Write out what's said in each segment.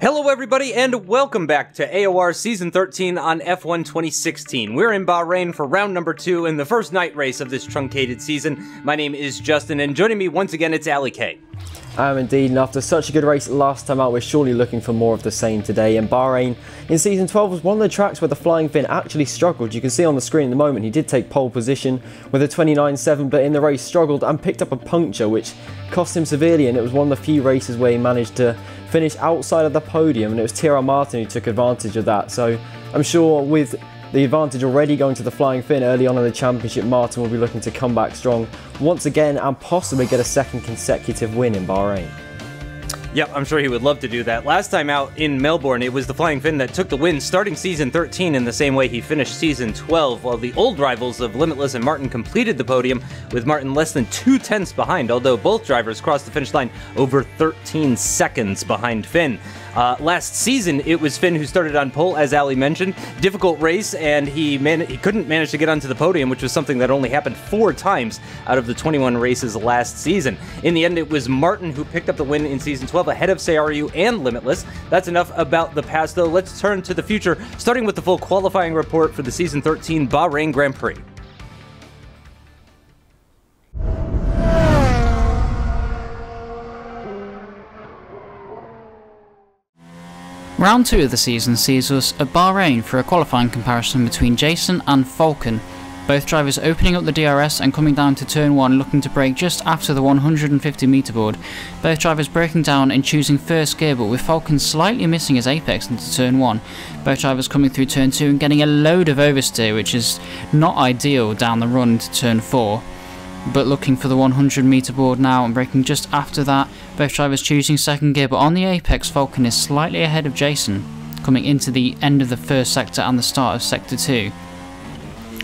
Hello everybody and welcome back to AOR Season 13 on F1 2016. We're in Bahrain for round number 2 in the first night race of this truncated season. My name is Justin and joining me once again it's AliK. Indeed, and after such a good race last time out, we're surely looking for more of the same today. And Bahrain in Season 12 was one of the tracks where the Flying Finn actually struggled. You can see on the screen at the moment he did take pole position with a 29.7, but in the race struggled and picked up a puncture which cost him severely, and it was one of the few races where he managed to finish outside of the podium, and it was TR Martin who took advantage of that. So I'm sure with the advantage already going to the Flying Finn early on in the championship, Martin will be looking to come back strong once again and possibly get a second consecutive win in Bahrain. Yep, I'm sure he would love to do that. Last time out in Melbourne, it was the Flying Finn that took the win, starting Season 13 in the same way he finished Season 12, while the old rivals of Limitless and Martin completed the podium, with Martin less than 2/10 behind, although both drivers crossed the finish line over 13 seconds behind Finn. Last season, it was Finn who started on pole, as Ali mentioned. Difficult race, and he couldn't manage to get onto the podium, which was something that only happened 4 times out of the 21 races last season. In the end, it was Martin who picked up the win in Season 12 ahead of Seiyariu and Limitless. That's enough about the past, though. Let's turn to the future, starting with the full qualifying report for the Season 13 Bahrain Grand Prix. Round 2 of the season sees us at Bahrain for a qualifying comparison between Jason and Falcon. Both drivers opening up the DRS and coming down to turn 1 looking to brake just after the 150 meter board. Both drivers breaking down and choosing first gear, but with Falcon slightly missing his apex into turn 1. Both drivers coming through turn 2 and getting a load of oversteer, which is not ideal down the run into turn 4. But looking for the 100 meter board now and braking just after that. Both drivers choosing second gear, but on the apex Falcon is slightly ahead of Jason, coming into the end of the first sector and the start of sector 2.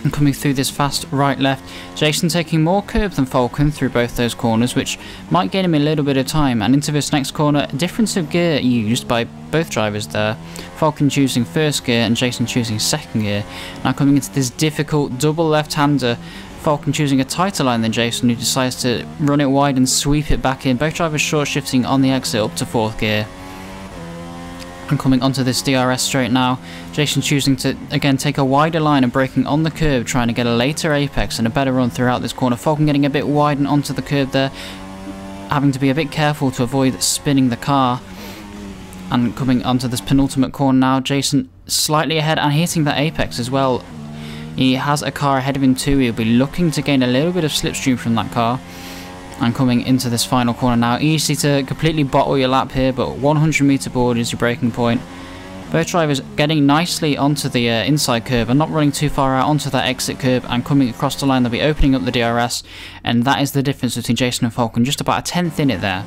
And coming through this fast right-left, Jason taking more curb than Falcon through both those corners, which might gain him a little bit of time, and into this next corner, a difference of gear used by both drivers there. Falcon choosing first gear and Jason choosing second gear. Now coming into this difficult double left-hander, Falcon choosing a tighter line than Jason, who decides to run it wide and sweep it back in. Both drivers short shifting on the exit up to 4th gear. And coming onto this DRS straight now, Jason choosing to again take a wider line and braking on the curb, trying to get a later apex and a better run throughout this corner. Falcon getting a bit wide and onto the curb there, having to be a bit careful to avoid spinning the car. And coming onto this penultimate corner now, Jason slightly ahead and hitting that apex as well. He has a car ahead of him too. He'll be looking to gain a little bit of slipstream from that car. And coming into this final corner now, easy to completely bottle your lap here, but 100 meter board is your braking point. Both drivers getting nicely onto the inside curb and not running too far out onto that exit curb, and coming across the line they'll be opening up the DRS, and that is the difference between Jason and Falcon, just about a 10th in it there.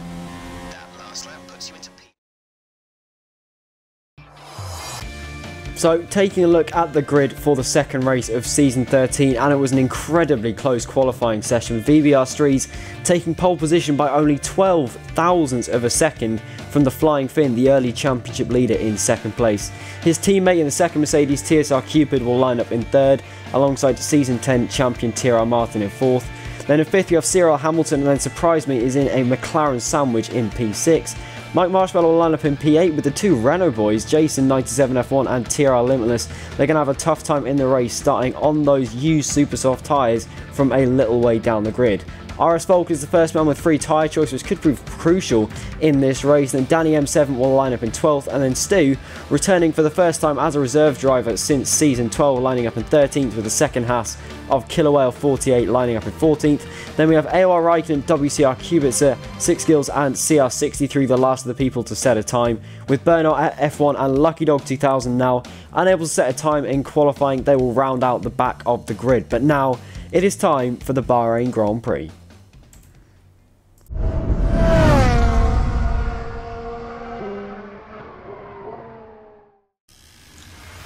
So taking a look at the grid for the second race of Season 13, and it was an incredibly close qualifying session, with VBR StreeZ taking pole position by only 12 thousandths of a second from the Flying Finn, the early championship leader, in second place. His teammate in the second Mercedes, WCR Kubica, will line up in third, alongside Season 10 champion TR Martin in fourth. Then in fifth you have Cyril Hamilton, and then Suphrize Meh is in a McLaren sandwich in P6. Mike Marshmallow will line up in P8 with the 2 Renault boys, Jason 97 F1 and TR Limitless. They're going to have a tough time in the race, starting on those used super soft tyres from a little way down the grid. RS Volk is the first man with 3 tyre choice, which could prove crucial in this race. Then Danny M7 will line up in 12th, and then Stu, returning for the first time as a reserve driver since Season 12, lining up in 13th, with the second Haas of Killer Whale 48 lining up in 14th. Then we have AOR Raikkonen, WCR Kubica, 6 Gills and CR63, the last of the people to set a time, with Burnout at F1 and Lucky Dog 2000 now unable to set a time in qualifying. They will round out the back of the grid. But now it is time for the Bahrain Grand Prix.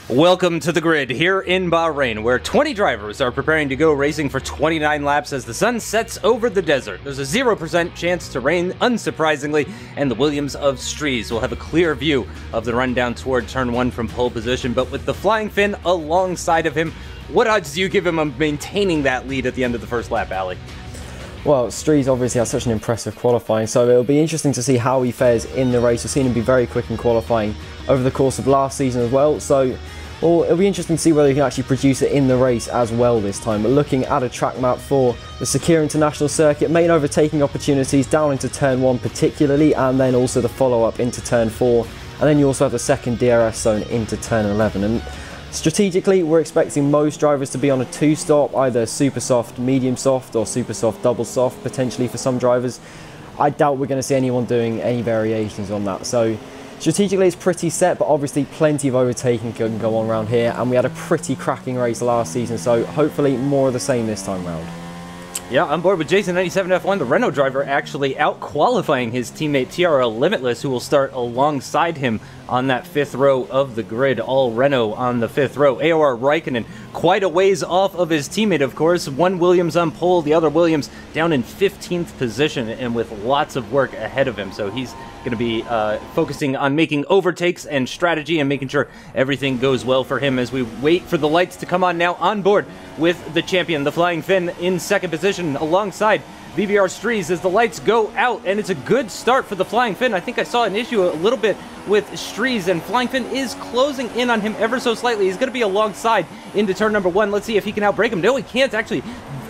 Welcome to the grid here in Bahrain, where 20 drivers are preparing to go racing for 29 laps as the sun sets over the desert. There's a 0% chance to rain, unsurprisingly, and the Williams of StreeZ will have a clear view of the run down toward turn 1 from pole position, but with the Flying Finn alongside of him, what odds do you give him of maintaining that lead at the end of the first lap, Ali? Well, StreeZ obviously has such an impressive qualifying, so it'll be interesting to see how he fares in the race. We've seen him be very quick in qualifying over the course of last season as well, so well, it'll be interesting to see whether he can actually produce it in the race as well this time. But looking at a track map for the Seiyariu International Circuit, main overtaking opportunities down into turn 1 particularly, and then also the follow-up into turn 4, and then you also have the second DRS zone into turn 11. And strategically, we're expecting most drivers to be on a 2-stop, either super soft, medium soft, or super soft, double soft, potentially for some drivers. I doubt we're going to see anyone doing any variations on that. So strategically, it's pretty set, but obviously plenty of overtaking can go on around here, and we had a pretty cracking race last season, so hopefully more of the same this time round. Yeah, on board with Jason97 F1, the Renault driver actually out-qualifying his teammate TRL Limitless, who will start alongside him on that 5th row of the grid. All Renault on the 5th row. AOR Raikkonen quite a ways off of his teammate, of course. One Williams on pole, the other Williams down in 15th position, and with lots of work ahead of him. So he's going to be focusing on making overtakes and strategy and making sure everything goes well for him as we wait for the lights to come on now. On board with the champion, the Flying Finn, in 2nd position alongside VBR StreeZ as the lights go out, and it's a good start for the Flying Finn. I think I saw an issue a little bit with StreeZ, and Flying Finn is closing in on him ever so slightly. He's going to be alongside into turn number 1. Let's see if he can outbrake him. No, he can't actually.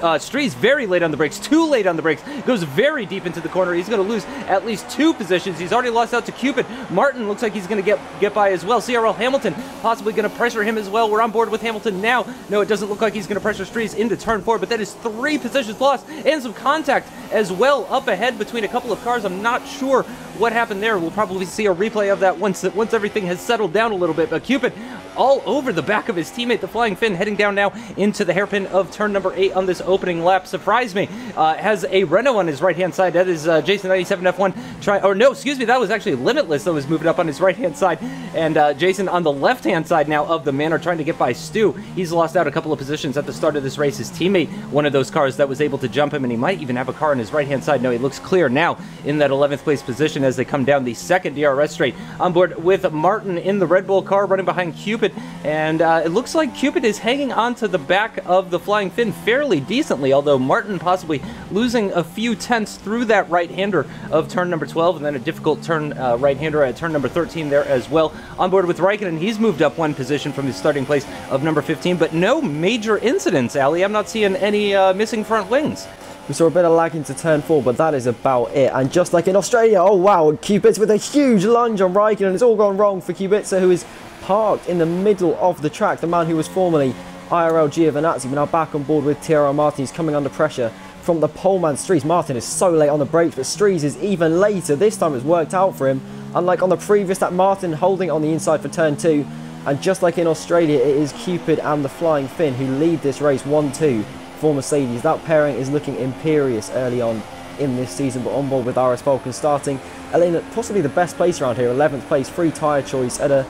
StreeZ very late on the brakes, too late on the brakes, goes very deep into the corner. He's going to lose at least 2 positions. He's already lost out to Cupid. Martin looks like he's going to get by as well. CRL Hamilton possibly going to pressure him as well. We're on board with Hamilton now. No, it doesn't look like he's going to pressure StreeZ into turn 4, but that is 3 positions lost and some contact as well up ahead between a couple of cars. I'm not sure what happened there. We'll probably see a replay of that once everything has settled down a little bit, but Cupid all over the back of his teammate, the Flying Finn, heading down now into the hairpin of turn number 8 on this opening lap. Suphrize Meh has a Renault on his right-hand side. That is Jason97 F1 or no, excuse me, that was actually Limitless that was moving up on his right-hand side, and Jason on the left-hand side now of the Manor trying to get by Stu. He's lost out a couple of positions at the start of this race. His teammate, one of those cars that was able to jump him, and he might even have a car on his right-hand side. No, he looks clear now in that 11th place position as they come down the 2nd DRS straight. On board with Martin in the Red Bull car running behind Cupid, and it looks like Cupid is hanging on to the back of the Flying Finn fairly decently, although Martin possibly losing a few tenths through that right-hander of turn number 12, and then a difficult turn right-hander at turn number 13 there as well. On board with Raikkonen, he's moved up 1 position from his starting place of number 15, but no major incidents, Ali. I'm not seeing any missing front wings. We saw a bit of lag into turn 4, but that is about it. And just like in Australia, oh wow, Kubica with a huge lunge on Raikkonen. It's all gone wrong for Kubica, who is parked in the middle of the track. The man who was formerly IRL Giovinazzi, but now back on board with TRL Martin. He's coming under pressure from the poleman StreeZ. Martin is so late on the brakes, but StreeZ is even later. This time it's worked out for him. Unlike on the previous lap, Martin holding on the inside for turn 2. And just like in Australia, it is Cupid and the Flying Finn who lead this race 1-2 for Mercedes. That pairing is looking imperious early on in this season, but on board with RS Vulcan starting in possibly the best place around here, 11th place, free tyre choice at a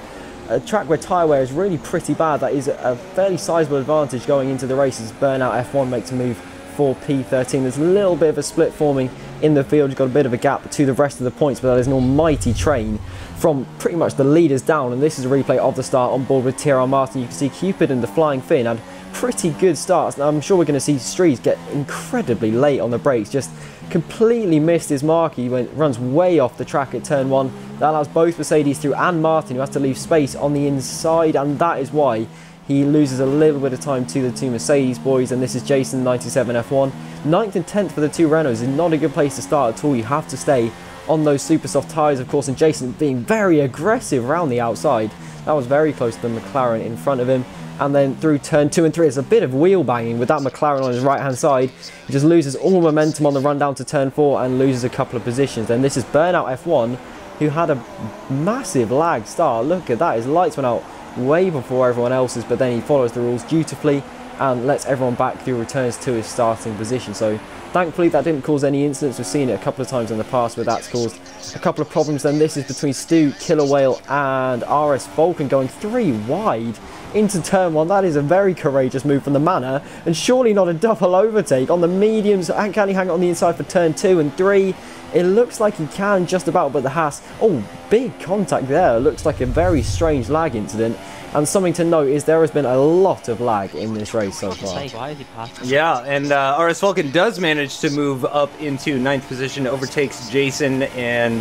track where tyre wear is really pretty bad. That is a fairly sizable advantage going into the race as Burnout F1 makes a move for P13. There's a little bit of a split forming in the field. You've got a bit of a gap to the rest of the points, but that is an almighty train from pretty much the leaders down, and this is a replay of the start on board with TRL Martin. You can see Cupid and the Flying Finn had pretty good starts. Now, I'm sure we're going to see StreeZ get incredibly late on the brakes, just completely missed his mark. He runs way off the track at turn 1. That allows both Mercedes through and Martin, who has to leave space on the inside, and that is why he loses a little bit of time to the 2 Mercedes boys. And this is Jason97 F1. 9th and 10th for the 2 Renaults is not a good place to start at all. You have to stay on those super soft tyres, of course, and Jason being very aggressive around the outside. That was very close to the McLaren in front of him. And then through turn 2 and 3, it's a bit of wheel banging with that McLaren on his right hand side. He just loses all momentum on the run down to turn 4 and loses a couple of positions. Then this is Burnout F1, who had a massive lag start. Look at that, his lights went out way before everyone else's, but then he follows the rules dutifully and lets everyone back through, returns to his starting position. So thankfully that didn't cause any incidents. We've seen it a couple of times in the past where that's caused a couple of problems. Then this is between Stu, Killer Whale and RS Vulcan going 3 wide into turn 1. That is a very courageous move from the Manor, and surely not a double overtake on the mediums. Can he hang on the inside for turn 2 and 3? It looks like he can just about, but the Haas, oh, big contact there. It looks like a very strange lag incident. And something to note is there has been a lot of lag in this race so far. Yeah, and RS Falcon does manage to move up into 9th position, overtakes Jason, and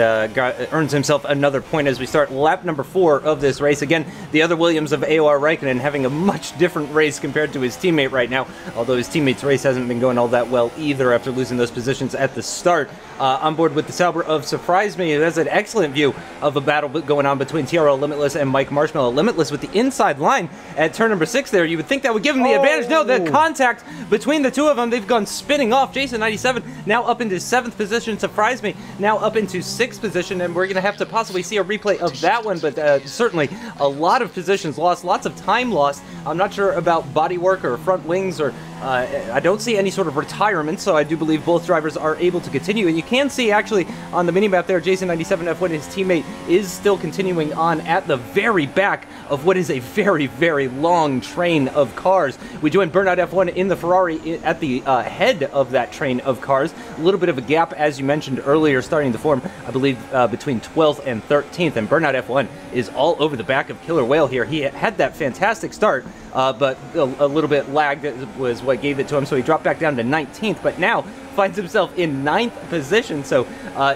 earns himself another point as we start lap number 4 of this race. Again, the other Williams of AOR Raikkonen having a much different race compared to his teammate right now, although his teammate's race hasn't been going all that well either after losing those positions at the start. On board with the Sauber of Suphrize Meh, who has an excellent view of a battle going on between TRL Limitless and Mike Marshmallow. Limitless with the inside line at turn number 6 there. You would think that would give him the advantage. No, the contact between the two of them, they've gone spinning off. Jason97 now up into 7th position. Suphrize Meh now up into 6th position, and we're going to have to possibly see a replay of that one, but certainly a lot of positions lost, lots of time lost. I'm not sure about bodywork or front wings, or I don't see any sort of retirement, so I do believe both drivers are able to continue. And you can see actually on the minimap there, Jason97 F1, his teammate, is still continuing on at the very back of what is a very, very long train of cars. We join Burnout F1 in the Ferrari at the head of that train of cars. A little bit of a gap, as you mentioned earlier, starting to form, I believe, between 12th and 13th. And Burnout F1 is all over the back of Killer Whale here. He had that fantastic start, but a little bit lagged was what gave it to him, so he dropped back down to 19th, but now finds himself in 9th position, so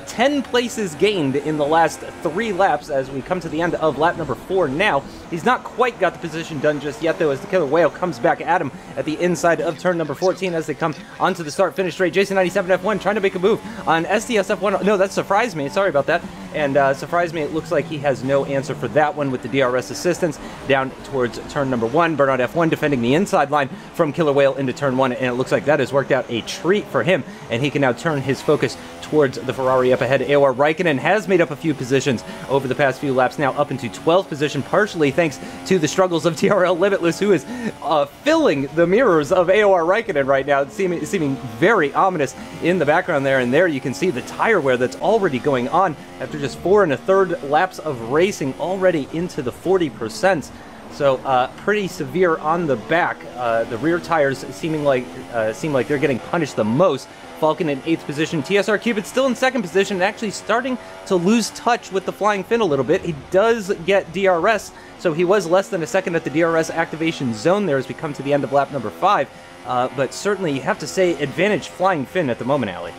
10 places gained in the last 3 laps as we come to the end of lap number 4 now. He's not quite got the position done just yet, though, as the Killer Whale comes back at him at the inside of turn number 14 as they come onto the start-finish straight. Jason97 F1 trying to make a move on SDS F1. No, that's Suphrize Meh, sorry about that. And Suphrize Meh, it looks like he has no answer for that one with the DRS assistance down towards turn number 1. Burnout F1 defending the inside line from Killer Whale into turn 1, and it looks like that has worked out a treat for him, and he can now turn his focus towards the Ferrari up ahead. AOR Raikkonen has made up a few positions over the past few laps, now up into 12th position, partially thanks to the struggles of TRL Limitless, who is filling the mirrors of AOR Raikkonen right now, seeming very ominous in the background there. And there you can see the tire wear that's already going on after just 4 1/3 laps of racing, already into the 40%. So pretty severe on the back. The rear tires seem like they're getting punished the most. Falcon in 8th position. TSR Cupid still in 2nd position, and actually starting to lose touch with the Flying Fin a little bit. He does get DRS, so he was less than a second at the DRS activation zone there as we come to the end of lap number 5. But certainly you have to say advantage Flying Fin at the moment, Ali.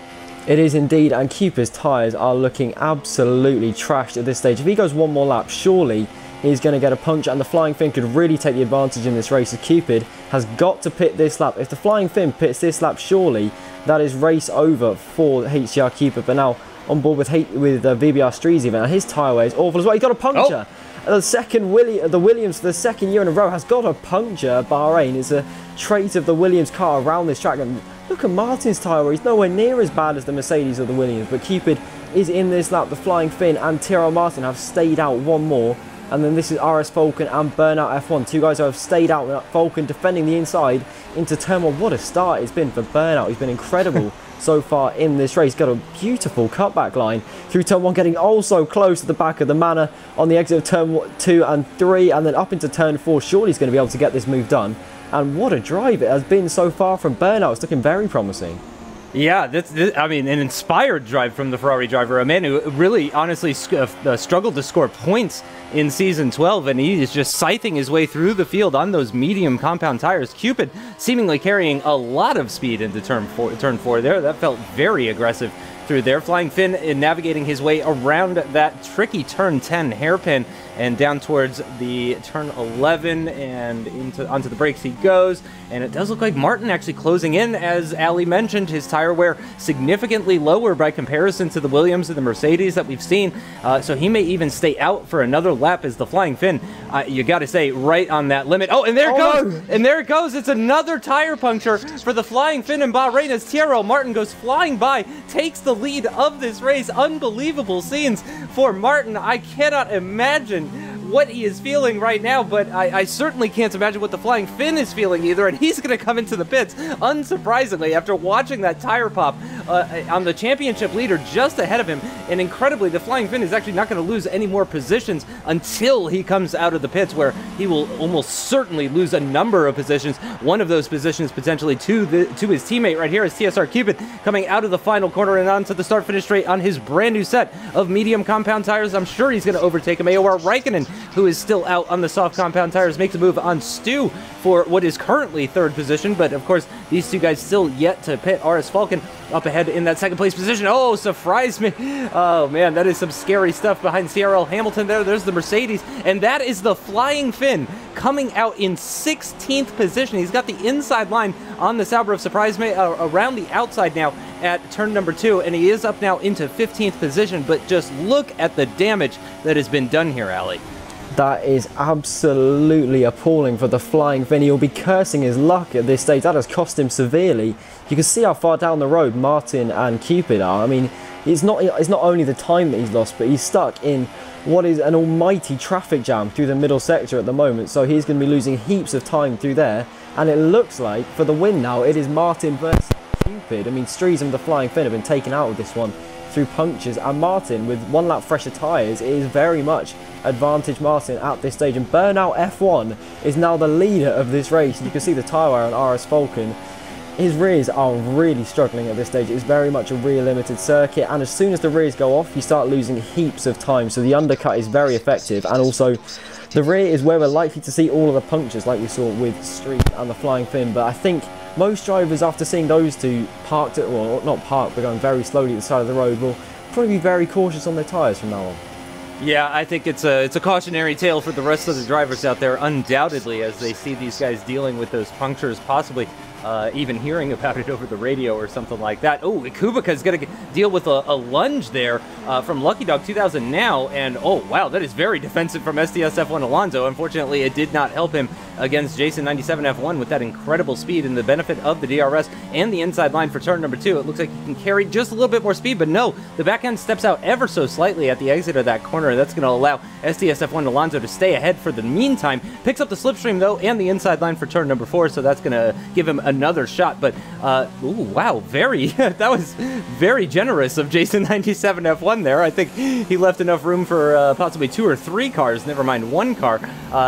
It is indeed, and Cupid's tyres are looking absolutely trashed at this stage. If he goes one more lap, surely he's going to get a puncture, and the Flying Fin could really take the advantage in this race. As Cupid has got to pit this lap. If the Flying Fin pits this lap, surely that is race over for HCR Cupid. But now on board with VBR StreeZ event, and his tyre wear is awful as well. He got a puncture. Oh. The Williams for the 2nd year in a row has got a puncture at Bahrain. It's a trait of the Williams car around this track. And look at Martin's tyre wear. He's nowhere near as bad as the Mercedes or the Williams, but Cupid is in this lap. The Flying Fin and Tyrrell Martin have stayed out one more. And then this is RS Falcon and Burnout F1. Two guys who have stayed out. Falcon defending the inside into turn 1. What a start it's been for Burnout. He's been incredible so far in this race. Got a beautiful cutback line through turn 1, getting also close to the back of the Manor on the exit of turn 2 and 3. And then up into turn 4. Surely he's going to be able to get this move done. And what a drive it has been so far from Burnout. It's looking very promising. Yeah, I mean, an inspired drive from the Ferrari driver, a man who really, honestly, struggled to score points in Season 12, and he is just scything his way through the field on those medium compound tires. Cupid seemingly carrying a lot of speed into turn 4 there. That felt very aggressive through there. Flying Fin in navigating his way around that tricky turn 10 hairpin and down towards the turn 11 and onto the brakes he goes. And it does look like Martin actually closing in, as Ali mentioned, his tire wear significantly lower by comparison to the Williams and the Mercedes that we've seen. So he may even stay out for another lap as the Flying Fin, you got to say, right on that limit. Oh, and there it goes! No. And there it goes! It's another tire puncture for the Flying Fin in Bahrain as Tyrrell Martin goes flying by, takes the lead of this race. Unbelievable scenes for Martin. I cannot imagine what he is feeling right now, but I certainly can't imagine what the Flying Finn is feeling either, and he's going to come into the pits, unsurprisingly, after watching that tire pop on the championship leader just ahead of him, and incredibly, the Flying Finn is actually not going to lose any more positions until he comes out of the pits, where he will almost certainly lose a number of positions, one of those positions potentially to his teammate right here is TSR Cupid, coming out of the final corner and onto the start-finish straight on his brand new set of medium compound tires. I'm sure he's going to overtake him. AOR Raikkonen, who is still out on the soft compound tires, makes a move on Stu for what is currently third position, but of course these two guys still yet to pit. RS Falcon up ahead in that second place position. Oh, Suphrize Meh. Oh man, that is some scary stuff behind CRL Hamilton there. There's the Mercedes, and that is the Flying Finn coming out in 16th position. He's got the inside line on the Sauber of Suphrize Meh around the outside now at turn number 2, and he is up now into 15th position, but just look at the damage that has been done here, Ali. That is absolutely appalling for the Flying Finn. He'll be cursing his luck at this stage. That has cost him severely. You can see how far down the road Martin and Cupid are. I mean, it's not only the time that he's lost, but he's stuck in what is an almighty traffic jam through the middle sector at the moment. So he's going to be losing heaps of time through there. And it looks like, for the win now, it is Martin versus Cupid. I mean, StreeZ and the Flying Finn have been taken out of this one through punctures, and Martin with 1 lap fresher tyres, it is very much advantage Martin at this stage, and Burnout F1 is now the leader of this race. You can see the tyre wear on RS Falcon. His rears are really struggling at this stage. It's very much a rear limited circuit, and as soon as the rears go off you start losing heaps of time, so the undercut is very effective, and also the rear is where we're likely to see all of the punctures like we saw with StreeZ and the Flying Finn. But I think most drivers, after seeing those two parked at, well, not parked, but going very slowly at the side of the road, will probably be very cautious on their tyres from now on. Yeah, I think it's a cautionary tale for the rest of the drivers out there, undoubtedly, as they see these guys dealing with those punctures, possibly even hearing about it over the radio or something like that. Oh, Kubica is going to deal with a lunge there from Lucky Dog 2000 now, and oh wow, that is very defensive from STS F1 Alonso. Unfortunately, it did not help him against Jason 97 F1 with that incredible speed and the benefit of the DRS and the inside line for turn number 2. It looks like he can carry just a little bit more speed, but no, the back end steps out ever so slightly at the exit of that corner. That's going to allow STS F1 Alonso to stay ahead for the meantime. Picks up the slipstream though and the inside line for turn number 4, so that's going to give him another shot. But ooh, wow, very that was very generous of Jason 97 F1 there. I think he left enough room for possibly 2 or 3 cars, never mind 1 car.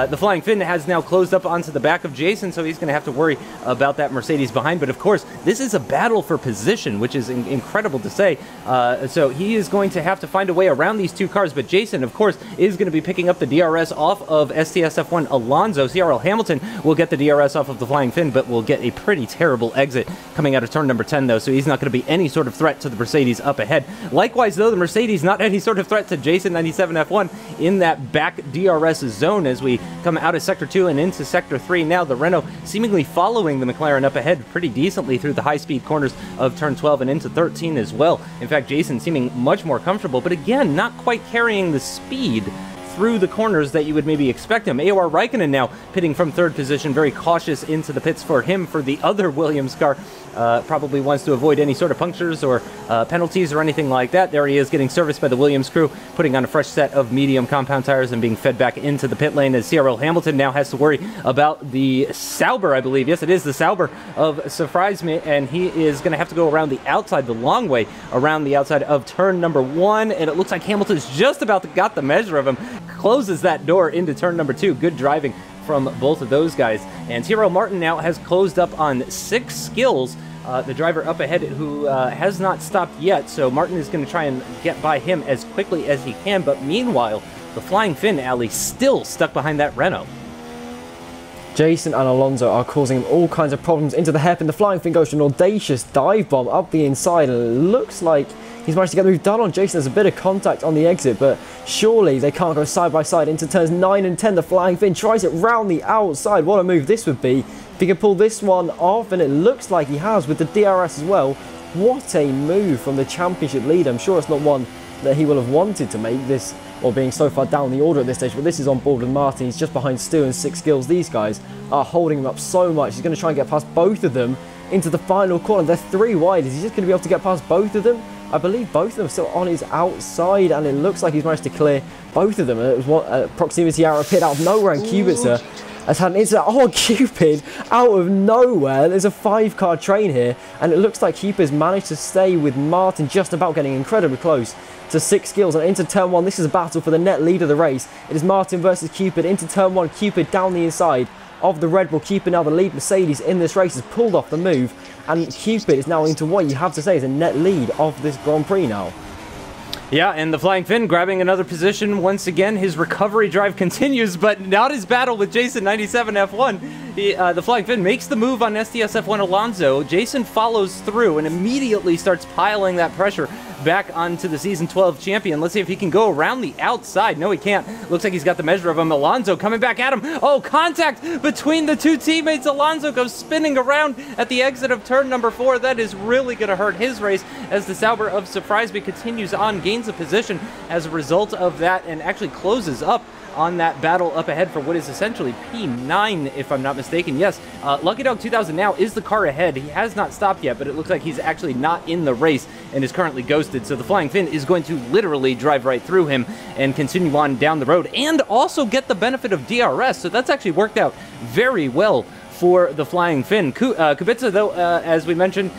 The Flying Finn has now closed up onto the back of Jason, so he's going to have to worry about that Mercedes behind. But of course, this is a battle for position, which is incredible to say. So he is going to have to find a way around these 2 cars. But Jason, of course, is going to be picking up the DRS off of STS F1 Alonso. CRL Hamilton will get the DRS off of the Flying Finn, but will get a pretty terrible exit coming out of turn number 10, though. So he's not going to be any sort of threat to the Mercedes up ahead. Likewise, though, the Mercedes not any sort of threat to Jason 97 F1 in that back DRS zone as we come out of Sector 2 and into Sector 3. Now the Renault seemingly following the McLaren up ahead pretty decently through the high-speed corners of turn 12 and into 13 as well. In fact, Jason seeming much more comfortable, but again, not quite carrying the speed through the corners that you would maybe expect him. AOR Raikkonen now pitting from 3rd position, very cautious into the pits for him for the other Williams car. Probably wants to avoid any sort of punctures or penalties or anything like that. There he is getting serviced by the Williams crew, putting on a fresh set of medium compound tires and being fed back into the pit lane, as CRL Hamilton now has to worry about the Sauber, I believe. Yes, it is the Sauber of Suphrize Meh, and he is going to have to go around the outside, the long way around the outside of turn number 1, and it looks like Hamilton's just about to got the measure of him. Closes that door into turn number 2. Good driving from both of those guys. And Tyrrell Martin now has closed up on 6 skills. The driver up ahead who has not stopped yet, so Martin is going to try and get by him as quickly as he can, but meanwhile, the Flying Finn, Ali, still stuck behind that Renault. Jason and Alonso are causing him all kinds of problems into the hairpin. The Flying Finn goes to an audacious dive bomb up the inside, and it looks like he's managed to get the move done on Jason. There's a bit of contact on the exit, but surely they can't go side by side into turns 9 and 10. The Flying Finn tries it round the outside. What a move this would be if he can pull this one off, and it looks like he has with the DRS as well. What a move from the championship leader. I'm sure it's not one that he will have wanted to make, this, or being so far down the order at this stage, but this is on board with Martin. He's just behind Stu and 6 skills. These guys are holding him up so much. He's going to try and get past both of them into the final corner. They're 3 wide. Is he just going to be able to get past both of them? I believe both of them are still on his outside, and it looks like he's managed to clear both of them. It was proximity arrow appeared out of nowhere, and Kubica has had an incident. Oh, Cupid out of nowhere. There's a 5-car train here, and it looks like Cupid's managed to stay with Martin, just about getting incredibly close to 6 kills. And into turn 1, this is a battle for the net lead of the race. It is Martin versus Cupid. Into turn 1, Cupid down the inside of the Red Bull. Cupid now the lead Mercedes in this race has pulled off the move, and Cupid is now into what you have to say is a net lead of this Grand Prix now. Yeah, and the Flying Finn grabbing another position once again. His recovery drive continues, but not his battle with Jason 97 F1. The Flying Finn makes the move on SDS F1 Alonso. Jason follows through and immediately starts piling that pressure back onto the Season 12 champion. Let's see if he can go around the outside. No, he can't. Looks like he's got the measure of him. Alonso coming back at him. Oh, contact between the two teammates. Alonso goes spinning around at the exit of turn number 4. That is really going to hurt his race as the Sauber of Suphrize Meh continues on, gains a position as a result of that, and actually closes up on that battle up ahead for what is essentially P9, if I'm not mistaken. Yes, Lucky Dog 2000 now is the car ahead. He has not stopped yet, but it looks like he's actually not in the race and is currently ghosted. So the Flying Finn is going to literally drive right through him and continue on down the road and also get the benefit of DRS. So that's actually worked out very well for the Flying Finn. Kubica, though, as we mentioned,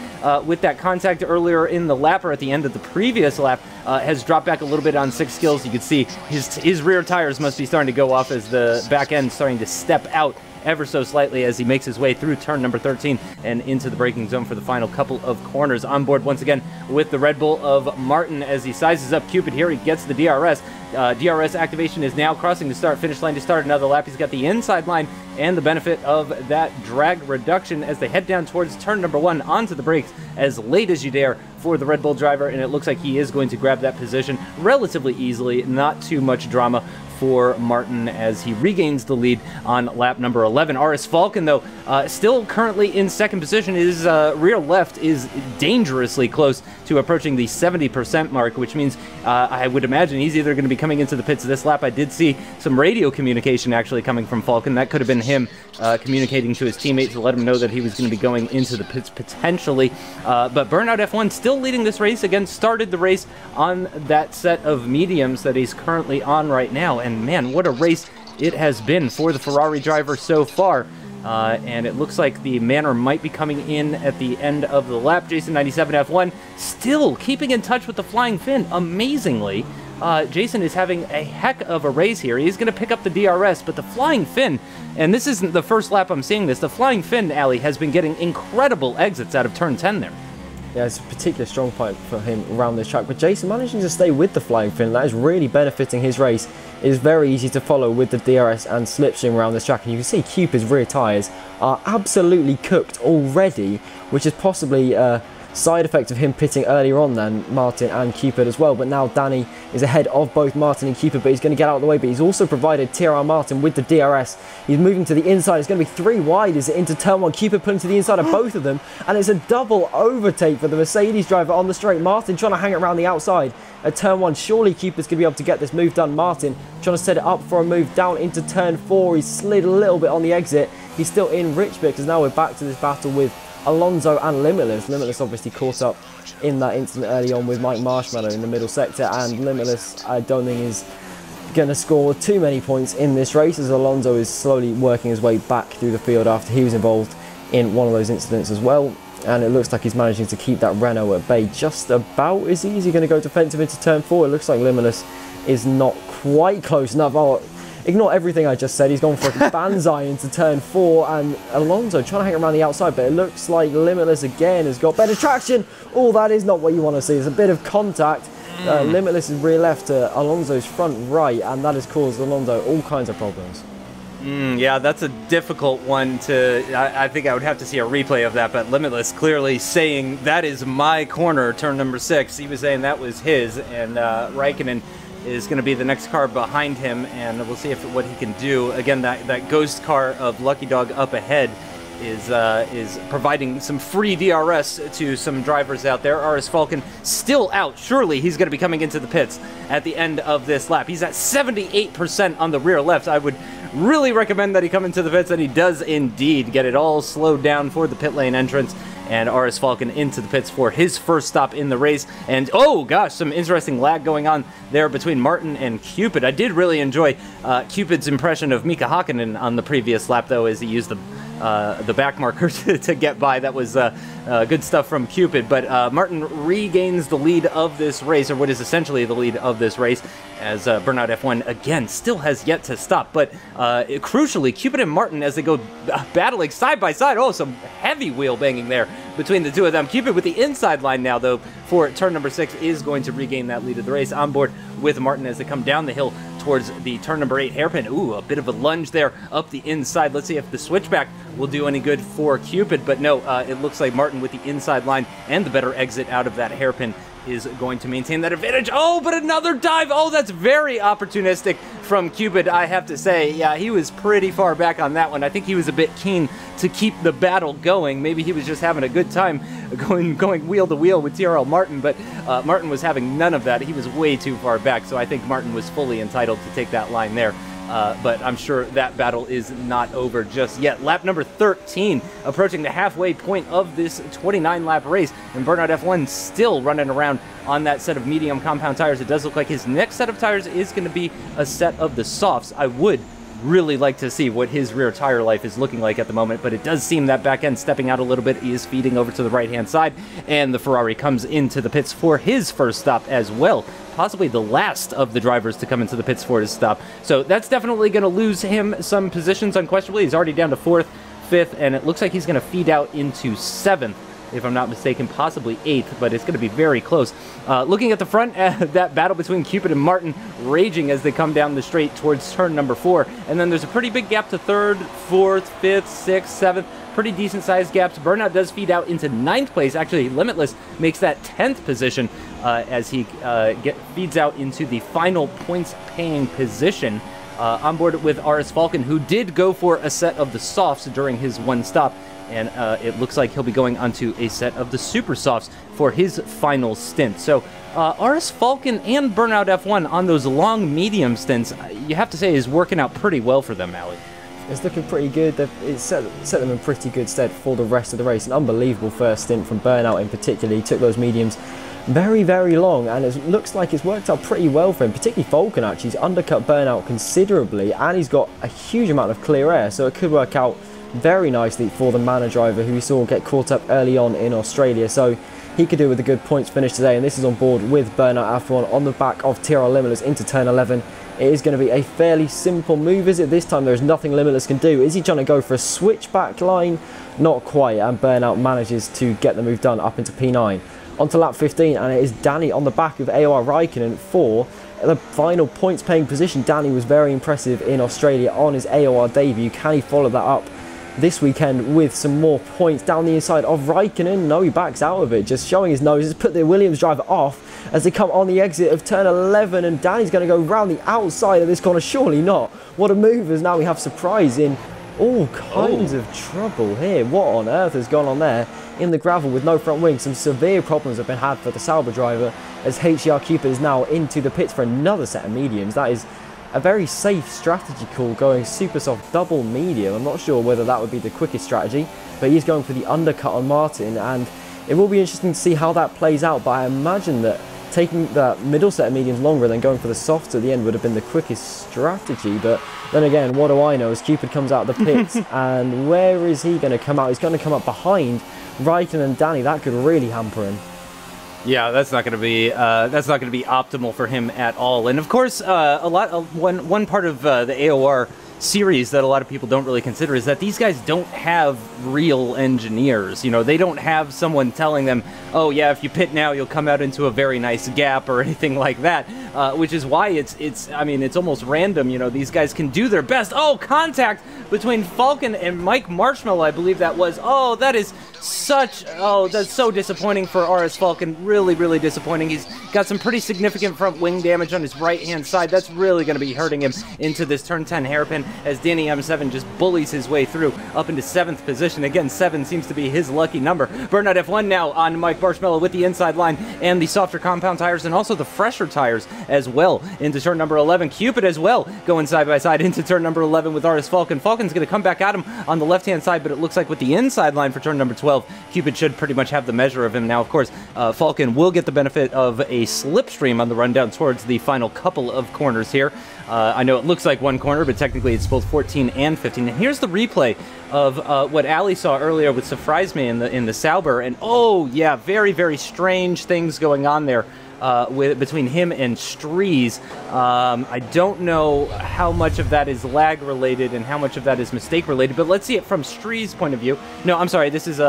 with that contact earlier in the lap, or at the end of the previous lap, has dropped back a little bit on 6 kills. You can see his rear tires must be starting to go off as the back end starting to step out ever so slightly as he makes his way through turn number 13 and into the braking zone for the final couple of corners. On board once again with the Red Bull of Martin as he sizes up Cupid here. He gets the DRS. DRS activation is now crossing the start-finish line to start another lap. He's got the inside line and the benefit of that drag reduction as they head down towards turn number 1 onto the brakes as late as you dare for the Red Bull driver, and it looks like he is going to grab that position relatively easily. Not too much drama for Martin as he regains the lead on lap number 11. RS Falcon, though, still currently in second position. His rear left is dangerously close to approaching the 70% mark, which means I would imagine he's either going to be coming into the pits this lap. I did see some radio communication actually coming from Falcon. That could have been him communicating to his teammates to let him know that he was going to be going into the pits potentially. But Burnout F1 still leading this race. Again, started the race on that set of mediums that he's currently on right now. And man, what a race it has been for the Ferrari driver so far. And it looks like the Manor might be coming in at the end of the lap. Jason 97 F1 still keeping in touch with the Flying Finn. Amazingly, Jason is having a heck of a race here. He's going to pick up the DRS, but the Flying Finn, and this isn't the first lap I'm seeing this, the Flying Finn, Ali, has been getting incredible exits out of turn 10 there. Yeah, it's a particular strong point for him around this track, but Jason managing to stay with the Flying Finn, that is really benefiting his race. It is very easy to follow with the DRS and slipstream around this track, and you can see Cupid's rear tyres are absolutely cooked already, which is possibly a side effect of him pitting earlier on than Martin and Cupid as well. But now Danny is ahead of both Martin and Cupid, but he's going to get out of the way. But he's also provided TR Martin with the DRS. He's moving to the inside. It's going to be 3 wide as it into turn 1. Cupid pulling to the inside of both of them, and it's a double overtake for the Mercedes driver on the straight. Martin trying to hang it around the outside at turn 1. Surely Cupid's going to be able to get this move done. Martin trying to set it up for a move down into turn 4. He's slid a little bit on the exit. He's still in rich bit because now we're back to this battle with Alonso and Limitless. Limitless obviously caught up in that incident early on with Mike Marshmallow in the middle sector, and Limitless I don't think is going to score too many points in this race as Alonso is slowly working his way back through the field after he was involved in one of those incidents as well. And it looks like he's managing to keep that Renault at bay just about. Is he going to go defensive into turn 4? It looks like Limitless is not quite close enough. Oh, ignore everything I just said. He's gone for a banzai into turn 4, and Alonso trying to hang around the outside, but it looks like Limitless again has got better traction. Oh, that is not what you want to see. There's a bit of contact. Limitless is rear left to Alonso's front right, and that has caused Alonso all kinds of problems. Yeah, that's a difficult one to... I think I would have to see a replay of that, but Limitless clearly saying, that is my corner, turn number 6. He was saying that was his, and Raikkonen is going to be the next car behind him, and we'll see what he can do. Again, that ghost car of Lucky Dog up ahead is providing some free DRS to some drivers out there. RS Falcon still out. Surely he's going to be coming into the pits at the end of this lap. He's at 78% on the rear left. I would really recommend that he come into the pits, and he does indeed get it all slowed down for the pit lane entrance. and RS Falcon into the pits for his first stop in the race. And oh gosh, some interesting lag going on there between Martin and Cupid. I did really enjoy Cupid's impression of Mika Hakkinen on the previous lap, though, as he used the back marker to get by. That was good stuff from Cupid. But Martin regains the lead of this race, or what is essentially the lead of this race, as Burnout F1 again still has yet to stop. But crucially, Cupid and Martin, as they go battling side by side, oh, some heavy wheel banging there between the two of them. Cupid with the inside line now, though, for turn number 6 is going to regain that lead of the race, on board with Martin as they come down the hill towards the turn number 8 hairpin. Ooh, a bit of a lunge there up the inside. Let's see if the switchback will do any good for Cupid, but no, it looks like Martin with the inside line and the better exit out of that hairpin is going to maintain that advantage. Oh, but another dive. Oh, that's very opportunistic from Cupid, I have to say. Yeah, he was pretty far back on that one. I think he was a bit keen to keep the battle going. Maybe he was just having a good time going wheel to wheel with TRL Martin, but Martin was having none of that. He was way too far back, so I think Martin was fully entitled to take that line there. But I'm sure that battle is not over just yet. Lap number 13, approaching the halfway point of this 29-lap race, and Burnout F1 still running around on that set of medium compound tires. It does look like his next set of tires is going to be a set of the softs. I would really like to see what his rear tire life is looking like at the moment, but it does seem that back end stepping out a little bit. He is feeding over to the right-hand side, and the Ferrari comes into the pits for his first stop as well. Possibly the last of the drivers to come into the pits for his stop. So that's definitely going to lose him some positions, unquestionably. He's already down to 4th, 5th, and it looks like he's going to feed out into 7th, if I'm not mistaken, possibly 8th, but it's going to be very close. Looking at the front, that battle between Cupid and Martin raging as they come down the straight towards turn number 4, and then there's a pretty big gap to 3rd, 4th, 5th, 6th, 7th. Pretty decent sized gaps. Burnout does feed out into 9th place. Actually, Limitless makes that 10th position as he feeds out into the final points paying position. On board with RS Falcon, who did go for a set of the softs during his one stop, and it looks like he'll be going onto a set of the super softs for his final stint. So RS Falcon and Burnout F1 on those long medium stints, you have to say, is working out pretty well for them, Ali. It's looking pretty good. It set them in pretty good stead for the rest of the race. An unbelievable first stint from Burnout in particular. He took those mediums very, very long, and it looks like it's worked out pretty well for him, particularly Falcon. Actually, he's undercut Burnout considerably, and he's got a huge amount of clear air, so it could work out very nicely for the Manor driver, who we saw get caught up early on in Australia. So he could do with a good points finish today, and this is on board with Burnout F1 on the back of TRL Limitless into turn 11. It is going to be a fairly simple move, is it? This time there's nothing Limitless can do. Is he trying to go for a switchback line? Not quite, and Burnout manages to get the move done up into P9. Onto lap 15, and it is Danny on the back of AOR Raikkonen for the final points paying position. Danny was very impressive in Australia on his AOR debut. Can he follow that up this weekend with some more points down the inside of Raikkonen? No, he backs out of it, just showing his nose. Has put the Williams driver off as they come on the exit of turn 11, and Danny's going to go round the outside of this corner. Surely not. What a move, as now we have Suphrize in all kinds of trouble here. What on earth has gone on there in the gravel with no front wing? Some severe problems have been had for the Sauber driver, as HCR Cupid is now into the pits for another set of mediums. That is a very safe strategy call, going super soft double medium. I'm not sure whether that would be the quickest strategy, but he's going for the undercut on Martin, and it will be interesting to see how that plays out. But I imagine that taking that middle set of mediums longer than going for the softs at the end would have been the quickest strategy. But then again, what do I know, as Cupid comes out of the pits, and where is he going to come out? He's going to come up behind Raikkonen and Danny. That could really hamper him. Yeah, that's not going to be optimal for him at all. And of course, one part of the AOR series that a lot of people don't really consider is that these guys don't have real engineers. You know, they don't have someone telling them, oh yeah, if you pit now, you'll come out into a very nice gap or anything like that. Which is why it's almost random. You know, these guys can do their best. Oh, contact between Falcon and Mike Marshmallow, I believe that was. Oh, that's so disappointing for RS Falcon. Really, really disappointing. He's got some pretty significant front wing damage on his right-hand side. That's really going to be hurting him into this turn 10 hairpin, as Danny M7 just bullies his way through up into 7th position. Again, 7 seems to be his lucky number. Burnout F1 now on Mike Marshmallow with the inside line and the softer compound tires, and also the fresher tires as well into turn number 11. Cupid as well going side by side into turn number 11 with RS Falcon. Falcon's going to come back at him on the left-hand side, but it looks like with the inside line for turn number 12, 12, Cupid should pretty much have the measure of him. Now, of course, Falcon will get the benefit of a slipstream on the run down towards the final couple of corners here. I know it looks like one corner, but technically it's both 14 and 15. And here's the replay of what Ali saw earlier with Suphrize Meh in the Sauber. And oh, yeah, very, very strange things going on there. Between him and StreeZ. I don't know how much of that is lag related and how much of that is mistake related, but let's see it from StreeZ's point of view. No, I'm sorry, this is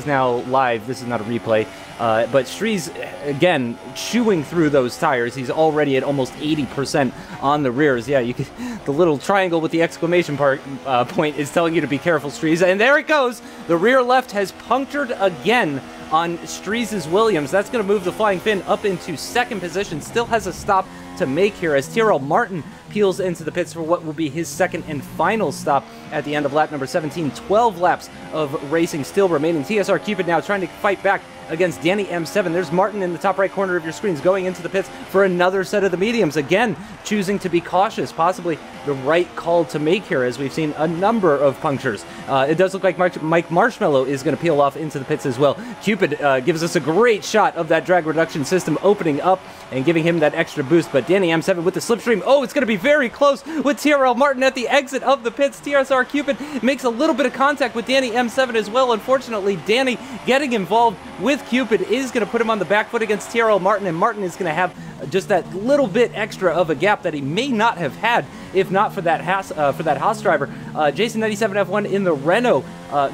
now live, this is not a replay. But StreeZ, again, chewing through those tires. He's already at almost 80% on the rears. Yeah, you can, the little triangle with the exclamation point is telling you to be careful, StreeZ. And there it goes! The rear left has punctured again on StreeZ's Williams. That's going to move the Flying Finn up into second position. Still has a stop to make here as Tyrrell Martin peels into the pits for what will be his second and final stop at the end of lap number 17. 12 laps of racing still remaining. TSR Cupid now trying to fight back against Danny M7. There's Martin in the top right corner of your screens going into the pits for another set of the mediums. Again, choosing to be cautious, possibly the right call to make here as we've seen a number of punctures. It does look like Mike Marshmallow is going to peel off into the pits as well. Cupid gives us a great shot of that drag reduction system opening up and giving him that extra boost, but Danny M7 with the slipstream. Oh, it's going to be very close with TRL Martin at the exit of the pits. TSR Cupid makes a little bit of contact with Danny M7 as well. Unfortunately, Danny getting involved with Cupid is going to put him on the back foot against TRL Martin, and Martin is going to have just that little bit extra of a gap that he may not have had if not for that Haas driver. Jason 97 F1 in the Renault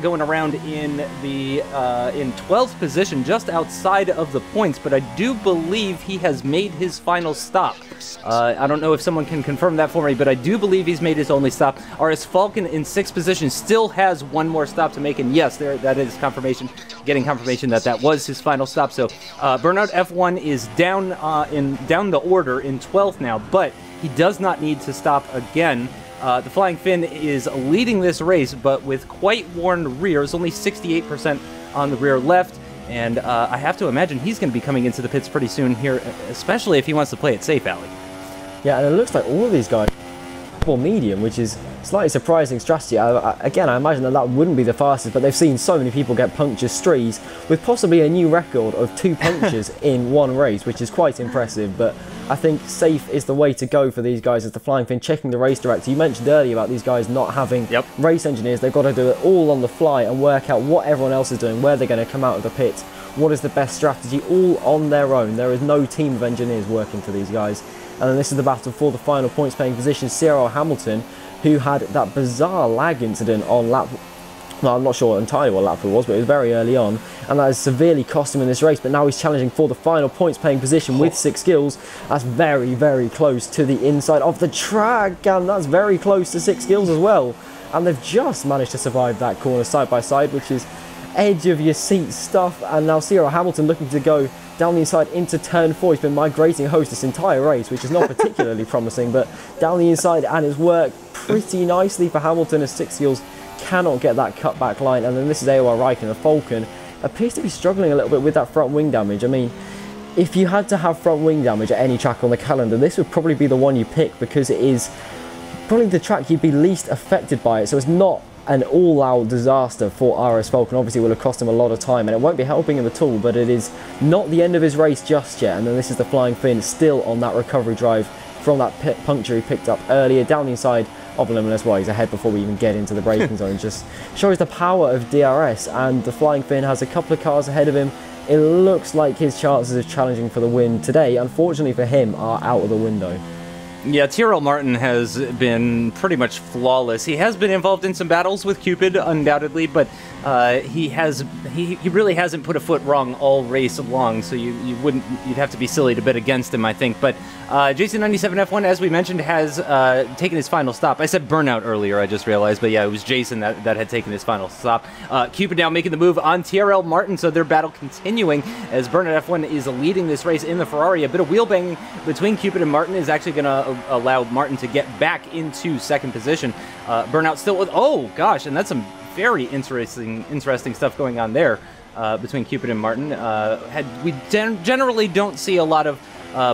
going around in 12th position, just outside of the points, but I do believe he has made his final stop. I don't know if someone can confirm that for me, but I do believe he's made his only stop. RS Falcon in 6th position still has one more stop to make, and yes, that is confirmation, getting confirmation that that was his final stop. So Burnout F1 is down the order in 12th now, but he does not need to stop again. The Flying Finn is leading this race, but with quite worn rears, only 68% on the rear left. And I have to imagine he's going to be coming into the pits pretty soon here, especially if he wants to play it safe, Ali. Yeah, and it looks like all of these guys are medium, which is slightly surprising strategy. Again, I imagine that wouldn't be the fastest, but they've seen so many people get punctures StreeZ with possibly a new record of 2 punctures in one race, which is quite impressive. But I think safe is the way to go for these guys as the Flying Finn checking the race director. You mentioned earlier about these guys not having race engineers. They've got to do it all on the fly and work out what everyone else is doing, where they're going to come out of the pits, what is the best strategy, all on their own. There is no team of engineers working for these guys. And then this is the battle for the final points paying position. Seiyariu Hamilton, who had that bizarre lag incident on lap, well, I'm not sure entirely what lap it was, but it was very early on, and that has severely cost him in this race. But now he's challenging for the final points paying position with 6 skills. That's very, very close to the inside of the track, and that's very close to 6 skills as well. And they've just managed to survive that corner side by side, which is edge of your seat stuff. And now Seiyariu Hamilton looking to go down the inside into turn 4. He's been migrating host this entire race, which is not particularly promising, but down the inside, and it's worked pretty nicely for Hamilton as 6 skills cannot get that cutback line. And then this is AOR Raikkonen. The Falcon appears to be struggling a little bit with that front wing damage. I mean, if you had to have front wing damage at any track on the calendar, this would probably be the one you pick, because it is probably the track you'd be least affected by it. So it's not an all-out disaster for RS Falcon. Obviously it will have cost him a lot of time and it won't be helping him at all, but it is not the end of his race just yet. And then this is the Flying Finn still on that recovery drive from that puncture he picked up earlier down the inside of Limitless. Well, he's ahead before we even get into the braking zone. Just shows the power of DRS, and the Flying Finn has a couple of cars ahead of him. It looks like his chances of challenging for the win today, unfortunately for him, are out of the window. Yeah, Tyrrell Martin has been pretty much flawless. He has been involved in some battles with Cupid, undoubtedly, but he really hasn't put a foot wrong all race long, so you'd have to be silly to bet against him, I think. But Jason 97 F1, as we mentioned, has taken his final stop. I said burnout earlier, I just realized, but yeah, it was Jason that had taken his final stop. Cupid now making the move on Tyrrell Martin, so their battle continuing as Burnout F1 is leading this race in the Ferrari. A bit of wheel banging between Cupid and Martin is actually going to allow Martin to get back into second position. Burnout still with, oh gosh, and that's some very interesting stuff going on there between Cupid and Martin. We generally don't see a lot of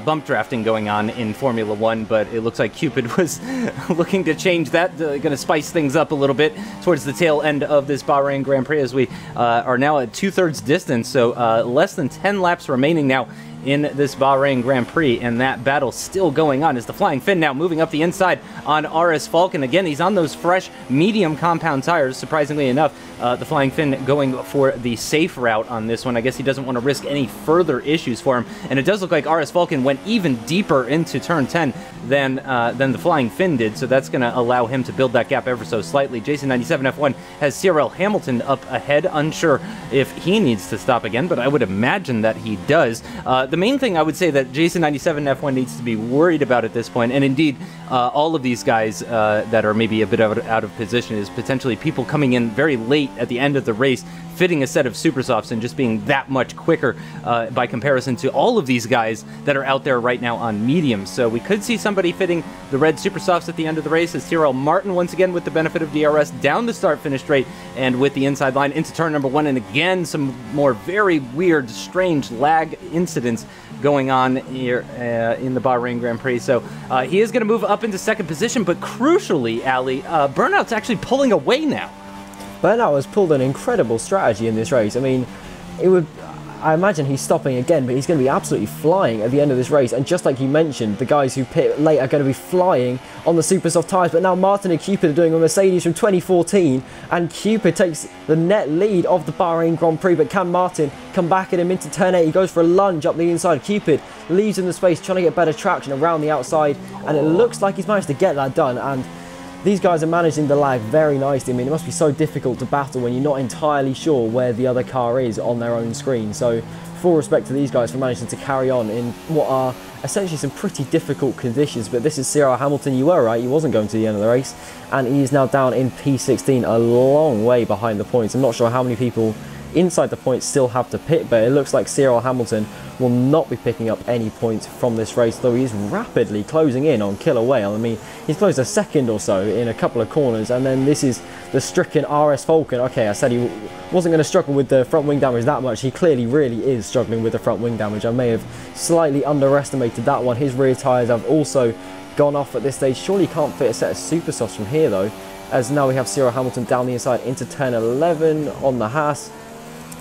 bump drafting going on in Formula 1, but it looks like Cupid was looking to change that, going to spice things up a little bit towards the tail end of this Bahrain Grand Prix as we are now at 2/3 distance, so less than 10 laps remaining now in this Bahrain Grand Prix, and that battle still going on as the Flying Finn now moving up the inside on RS Falcon. Again, he's on those fresh medium compound tires, surprisingly enough. The Flying Finn going for the safe route on this one. I guess he doesn't want to risk any further issues for him, and it does look like RS Falcon went even deeper into turn 10 than the Flying Finn did, so that's going to allow him to build that gap ever so slightly. Jason97 F1 has CRL Hamilton up ahead, unsure if he needs to stop again, but I would imagine that he does. The main thing I would say that Jason97 F1 needs to be worried about at this point, and indeed all of these guys that are maybe a bit out of position, is potentially people coming in very late at the end of the race, fitting a set of super softs and just being that much quicker by comparison to all of these guys that are out there right now on mediums. So we could see somebody fitting the red super softs at the end of the race, as Tyrrell Martin once again with the benefit of DRS down the start finish straight and with the inside line into turn number 1, and again some more very weird, strange lag incidents going on here in the Bahrain Grand Prix. So he is going to move up into second position, but crucially, Ali, Burnout's actually pulling away now. Burnout has pulled an incredible strategy in this race. I mean, I imagine he's stopping again, but he's going to be absolutely flying at the end of this race. And just like you mentioned, the guys who pit late are going to be flying on the super soft tyres. But now Martin and Cupid are doing a Mercedes from 2014, and Cupid takes the net lead of the Bahrain Grand Prix. But can Martin come back at him into turn 8? He goes for a lunge up the inside. Cupid leaves in the space, trying to get better traction around the outside, and it looks like he's managed to get that done. And these guys are managing the lag very nicely. I mean, it must be so difficult to battle when you're not entirely sure where the other car is on their own screen. So full respect to these guys for managing to carry on in what are essentially some pretty difficult conditions. But this is Seiyariu Hamilton. You were right, he wasn't going to the end of the race, and he is now down in P16, a long way behind the points. I'm not sure how many people inside the points still have to pit, but it looks like Seiyariu Hamilton will not be picking up any points from this race, though he is rapidly closing in on Killer Whale. I mean, he's closed a second or so in a couple of corners, and then this is the stricken RS Falcon. Okay, I said he wasn't going to struggle with the front wing damage that much. He clearly really is struggling with the front wing damage. I may have slightly underestimated that one. His rear tyres have also gone off at this stage. Surely he can't fit a set of super softs from here though, as now we have Seiyariu Hamilton down the inside into turn 11 on the Haas.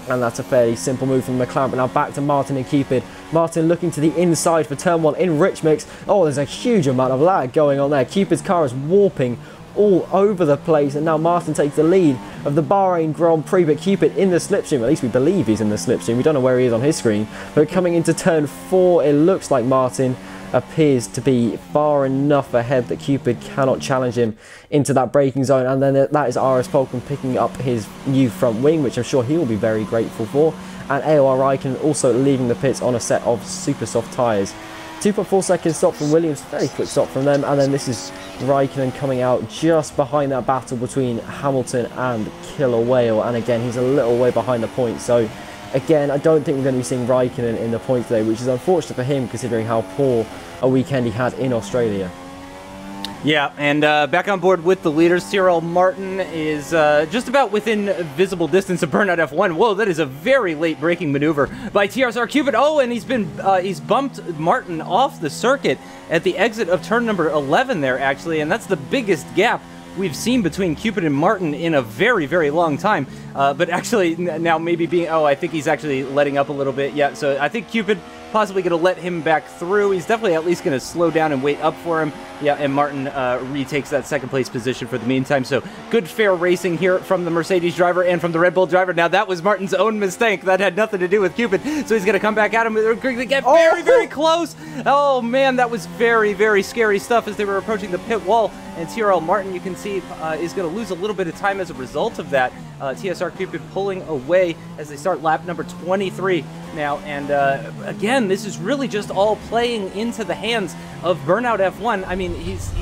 And that's a fairly simple move from McLaren. But now back to Martin and Cupid. Martin looking to the inside for turn 1 in rich mix. Oh, there's a huge amount of lag going on there. Cupid's car is warping all over the place, and now Martin takes the lead of the Bahrain Grand Prix. But Cupid in the slipstream, at least we believe he's in the slipstream. We don't know where he is on his screen, but coming into turn 4, it looks like Martin appears to be far enough ahead that Cupid cannot challenge him into that braking zone. And then that is RS Falcon picking up his new front wing, which I'm sure he will be very grateful for. And AOR Raikkonen also leaving the pits on a set of super soft tyres. 2.4 second stop from Williams, very quick stop from them. And then this is Raikkonen coming out just behind that battle between Hamilton and Killer Whale. And again, he's a little way behind the point. So again, I don't think we're going to be seeing Raikkonen in the points today, which is unfortunate for him considering how poor a weekend he had in Australia. Yeah, and back on board with the leaders, Tyrrell Martin is just about within visible distance of Burnout F1. Whoa, that is a very late braking maneuver by TRSR Cupid. Oh, and he's bumped Martin off the circuit at the exit of turn number 11 there, actually, and that's the biggest gap we've seen between Cupid and Martin in a very, very long time. But actually, now maybe being... Oh, I think he's actually letting up a little bit. Yeah, so I think Cupid possibly going to let him back through. He's definitely at least going to slow down and wait up for him. Yeah, and Martin retakes that second place position for the meantime. So good fair racing here from the Mercedes driver and from the Red Bull driver. Now that was Martin's own mistake. That had nothing to do with Cupid. So he's going to come back at him. They're going to get very, very close. Oh man, that was very, very scary stuff as they were approaching the pit wall. And Tyrrell Martin, you can see, is going to lose a little bit of time as a result of that. TSR Cupid pulling away as they start lap number 23 now. And again, this is really just all playing into the hands of Burnout F1. I mean, he's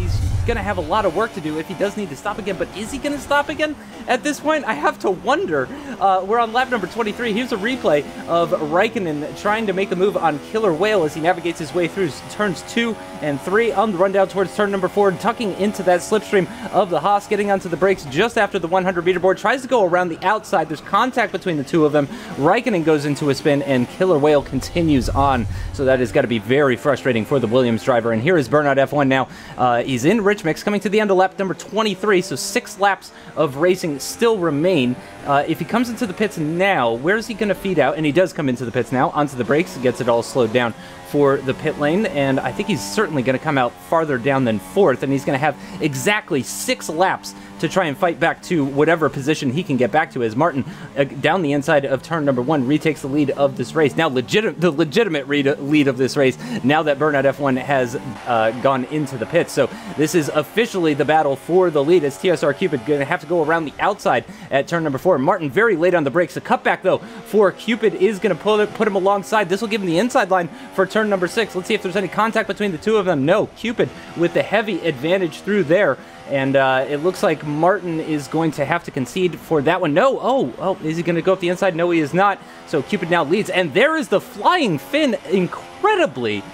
going to have a lot of work to do if he does need to stop again, but is he going to stop again at this point? I have to wonder. We're on lap number 23. Here's a replay of Raikkonen trying to make the move on Killer Whale as he navigates his way through turns 2 and 3 on the rundown towards turn number 4, tucking into that slipstream of the Haas, getting onto the brakes just after the 100 meter board, tries to go around the outside. There's contact between the two of them. Raikkonen goes into a spin, and and Killer Whale continues on. So that has got to be very frustrating for the Williams driver. And here is Burnout F1 now. He's in Rich Mix, coming to the end of lap number 23, so 6 laps of racing still remain. If he comes into the pits now, where is he going to feed out? And he does come into the pits now, onto the brakes, gets it all slowed down for the pit lane, and I think he's certainly going to come out farther down than 4th, and he's going to have exactly 6 laps to try and fight back to whatever position he can get back to, as Martin, down the inside of turn number 1, retakes the lead of this race. Now the legitimate lead of this race, now that Burnout F1 has gone into the pits. So this is officially the battle for the lead, as TSR Cupid going to have to go around the outside at turn number 4. Martin very late on the brakes. The cutback, though, for Cupid is going to put him alongside. This will give him the inside line for turn number 6. Let's see if there's any contact between the two of them. No, Cupid with the heavy advantage through there. And it looks like Martin is going to have to concede for that one. No, oh, is he going to go up the inside? No, he is not. So Cupid now leads. And there is the Flying Fin, incredibly,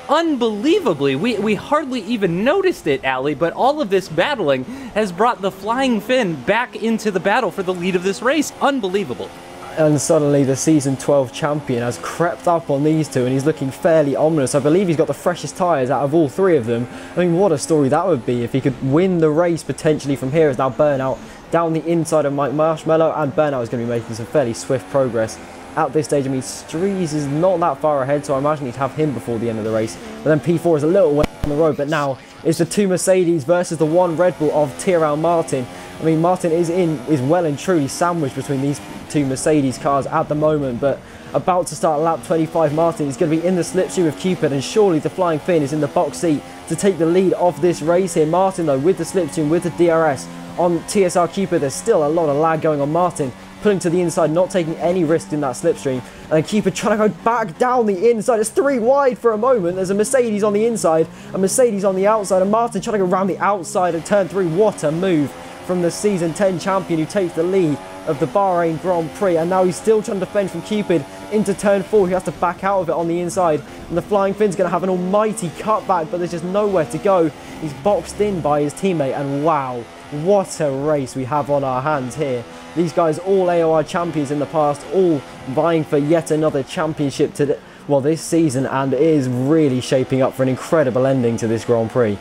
unbelievably. We hardly even noticed it, Ali, but all of this battling has brought the Flying Fin back into the battle for the lead of this race. Unbelievable. And suddenly the Season 12 champion has crept up on these two, and he's looking fairly ominous. I believe he's got the freshest tyres out of all 3 of them. I mean, what a story that would be if he could win the race potentially from here, as now Burnout down the inside of Mike Marshmallow, and Burnout is going to be making some fairly swift progress at this stage. I mean, StreeZ is not that far ahead, so I imagine he'd have him before the end of the race. But then P4 is a little way on the road, but now it's the 2 Mercedes versus the 1 Red Bull of Tyrrell Martin. I mean, Martin is well and truly sandwiched between these 2 Mercedes cars at the moment, but about to start lap 25, Martin is going to be in the slipstream with Cupid, and surely the Flying Fin is in the box seat to take the lead of this race here. Martin, though, with the slipstream, with the DRS on TSR Cupid, there's still a lot of lag going on. Martin pulling to the inside, not taking any risk in that slipstream, and Cupid trying to go back down the inside. It's 3 wide for a moment. There's a Mercedes on the inside, a Mercedes on the outside, and Martin trying to go around the outside at turn 3. What a move from the Season 10 champion, who takes the lead of the Bahrain Grand Prix, and now he's still trying to defend from Cupid into turn 4. He has to back out of it on the inside, and the Flying Fin's going to have an almighty cutback, but there's just nowhere to go. He's boxed in by his teammate, and wow, what a race we have on our hands here. These guys, all AOR champions in the past, all vying for yet another championship this season, and it is really shaping up for an incredible ending to this Grand Prix.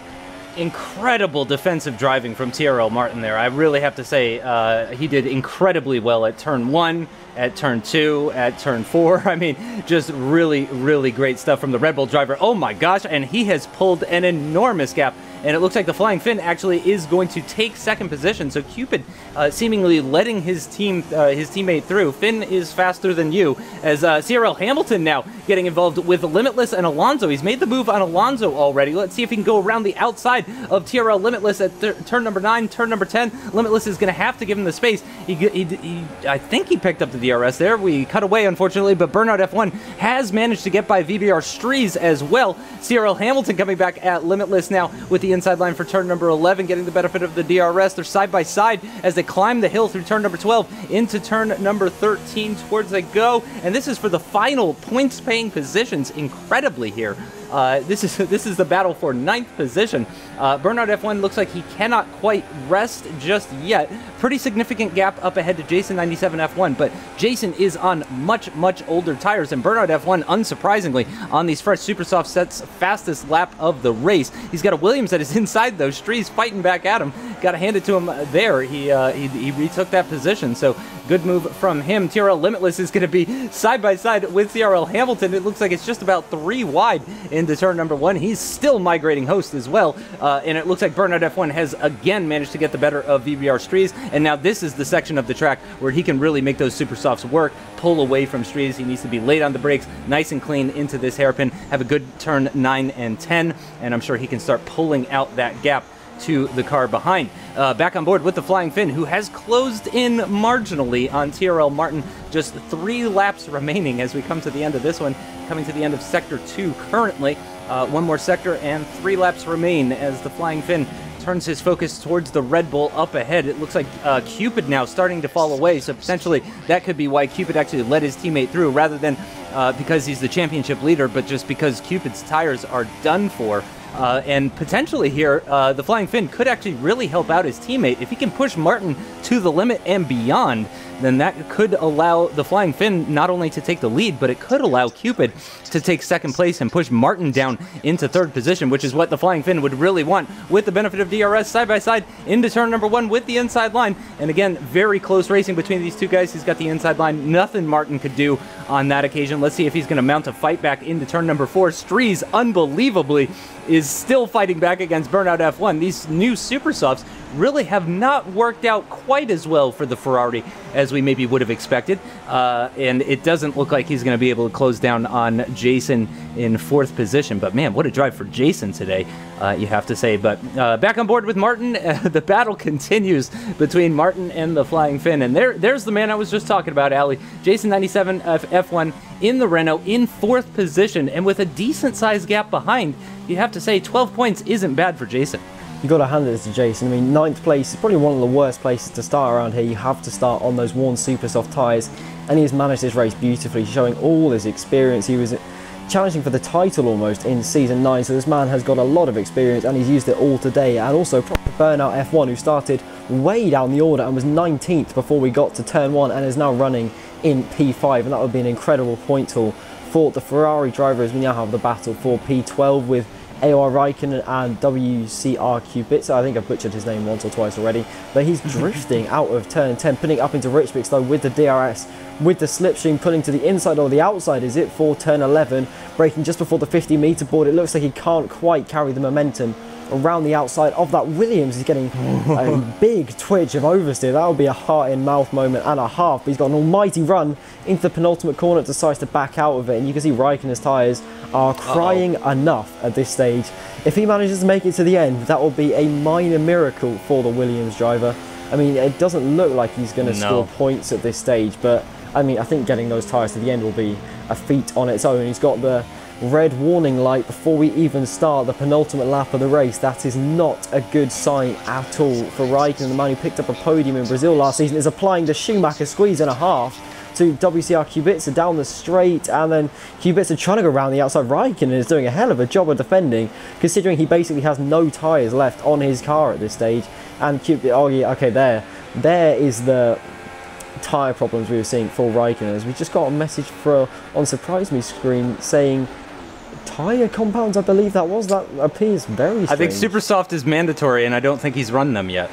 Incredible defensive driving from TRL Martin there. I really have to say he did incredibly well at turn 1, at turn 2, at turn 4. I mean, just really, really great stuff from the Red Bull driver. Oh my gosh, and he has pulled an enormous gap. And it looks like the Flying Fin actually is going to take 2nd position. So Cupid seemingly letting his teammate through. Finn is faster than you, as CRL Hamilton now getting involved with Limitless and Alonso. He's made the move on Alonso already. Let's see if he can go around the outside of TRL Limitless at turn number 9, turn number 10. Limitless is going to have to give him the space. I think he picked up the DRS there. We cut away, unfortunately, but Burnout F1 has managed to get by VBR StreeZ as well. CRL Hamilton coming back at Limitless now with the inside line for turn number 11, getting the benefit of the DRS. They're side by side as they climb the hill through turn number 12 into turn number 13 towards they go, and this is for the final points paying positions. Incredibly here, this is the battle for 9th position. Burnout F1 looks like he cannot quite rest just yet. Pretty significant gap up ahead to Jason 97 F1, but Jason is on much older tires, and Burnout F1, unsurprisingly, on these fresh super soft sets, fastest lap of the race. He's got a Williams that is inside though. StreeZ fighting back at him. Got to hand it to him there. He retook that position, so good move from him. TRL Limitless is going to be side by side with CRL Hamilton. It looks like it's just about 3 wide into turn number 1. He's still migrating host as well, and it looks like Burnout F1 has again managed to get the better of VBR StreeZ, and now this is the section of the track where he can really make those super softs work, pull away from StreeZ. He needs to be late on the brakes, nice and clean into this hairpin, have a good turn 9 and 10, and I'm sure he can start pulling out that gap to the car behind. Back on board with the Flying Fin, who has closed in marginally on TRL Martin. Just 3 laps remaining as we come to the end of this one, coming to the end of Sector 2 currently. 1 more sector and 3 laps remain as the Flying Fin turns his focus towards the Red Bull up ahead. It looks like Cupid now starting to fall away, so potentially that could be why Cupid actually let his teammate through, rather than because he's the championship leader, but just because Cupid's tires are done for. And potentially here, the Flying Fin could actually really help out his teammate if he can push Martin to the limit and beyond. then that could allow the Flying Finn not only to take the lead, but it could allow Cupid to take second place and push Martin down into third position, which is what the Flying Finn would really want, with the benefit of DRS side by side into turn number 1 with the inside line. And again, very close racing between these two guys. He's got the inside line. Nothing Martin could do on that occasion. Let's see if he's going to mount a fight back into turn number 4. StreeZ, unbelievably, is still fighting back against Burnout F1. These new Super Softs really have not worked out quite as well for the Ferrari as we maybe would have expected. And it doesn't look like he's going to be able to close down on Jason in 4th position. But man, what a drive for Jason today, you have to say. But back on board with Martin, the battle continues between Martin and the Flying Finn. And there's the man I was just talking about, Ali. Jason 97 F1 in the Renault in 4th position. And with a decent sized gap behind, you have to say 12 points isn't bad for Jason. You've got to hand it to Jason. I mean, 9th place is probably one of the worst places to start around here. You have to start on those worn super soft tyres, and he's managed this race beautifully, showing all his experience. He was challenging for the title almost in Season 9, so this man has got a lot of experience, and he's used it all today. And also, proper Burnout F1, who started way down the order and was 19th before we got to Turn 1, and is now running in P5, and that would be an incredible point haul for the Ferrari drivers. We now have the battle for P12 with AOR Raikkonen and WCR Kubica. I think I've butchered his name once or twice already, but he's drifting out of turn 10, putting up into Richmond though with the DRS, with the slipstream pulling to the inside or the outside is it for turn 11, braking just before the 50-meter board. It looks like he can't quite carry the momentum around the outside of that Williams. He's getting a big twitch of oversteer. That will be a heart-in-mouth moment and a half, but he's got an almighty run into the penultimate corner, decides to back out of it, and you can see Raikkonen's tyres are crying enough at this stage. If he manages to make it to the end, that will be a minor miracle for the Williams driver. I mean, it doesn't look like he's going to score points at this stage, but I mean, I think getting those tyres to the end will be a feat on its own. He's got the red warning light before we even start the penultimate lap of the race. That is not a good sign at all for Raikkonen. The man who picked up a podium in Brazil last season is applying the Schumacher squeeze and a half to WCR Kubica down the straight, and then Kubica trying to go around the outside. Raikkonen is doing a hell of a job of defending, considering he basically has no tyres left on his car at this stage. And Kubica, oh yeah, okay, there is the tyre problems we were seeing for Raikkonen. As we just got a message on Suphrize Meh screen saying tyre compounds, I believe that appears very strange. I think Super Soft is mandatory, and I don't think he's run them yet.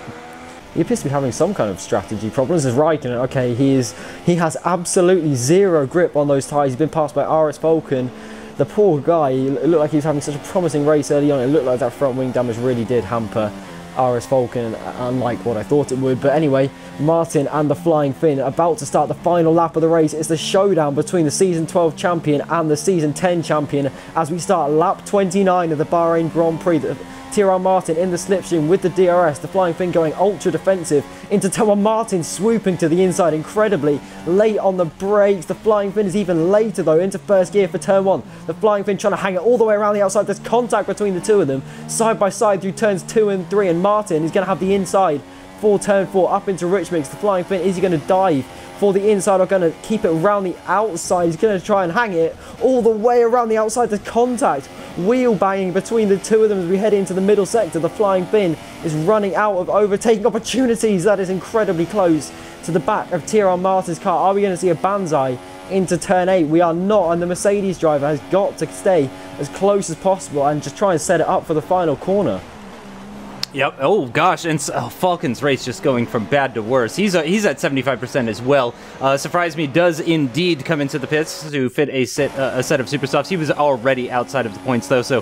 He appears to be having some kind of strategy problems. As Raikkonen, okay, he has absolutely zero grip on those tyres. He's been passed by RS Vulcan. The poor guy, it looked like he was having such a promising race early on. It looked like that front wing damage really did hamper RS Vulcan, unlike what I thought it would. But anyway, Martin and the Flying Finn about to start the final lap of the race. It's the showdown between the Season 12 champion and the Season 10 champion as we start lap 29 of the Bahrain Grand Prix. Tyrrell Martin in the slipstream with the DRS, the Flying Finn going ultra defensive into Tyrrell Martin, swooping to the inside incredibly late on the brakes. The Flying Finn is even later though into first gear for turn 1. The Flying Finn trying to hang it all the way around the outside. There's contact between the two of them side by side through turns 2 and 3, and Martin is going to have the inside for turn 4 up into Rich Mix. The Flying Finn, is he going to dive for the inside or going to keep it around the outside? He's going to try and hang it all the way around the outside. There's contact, wheel banging between the two of them as we head into the middle sector. The Flying Finn is running out of overtaking opportunities. That is incredibly close to the back of Tyrrell Martin's car. Are we going to see a banzai into turn 8? We are not, and the Mercedes driver has got to stay as close as possible and just try and set it up for the final corner. Yep. Oh gosh, and Falcon's race just going from bad to worse. He's at 75% as well. Suphrize Meh does indeed come into the pits to fit a set of Super Softs. He was already outside of the points though, so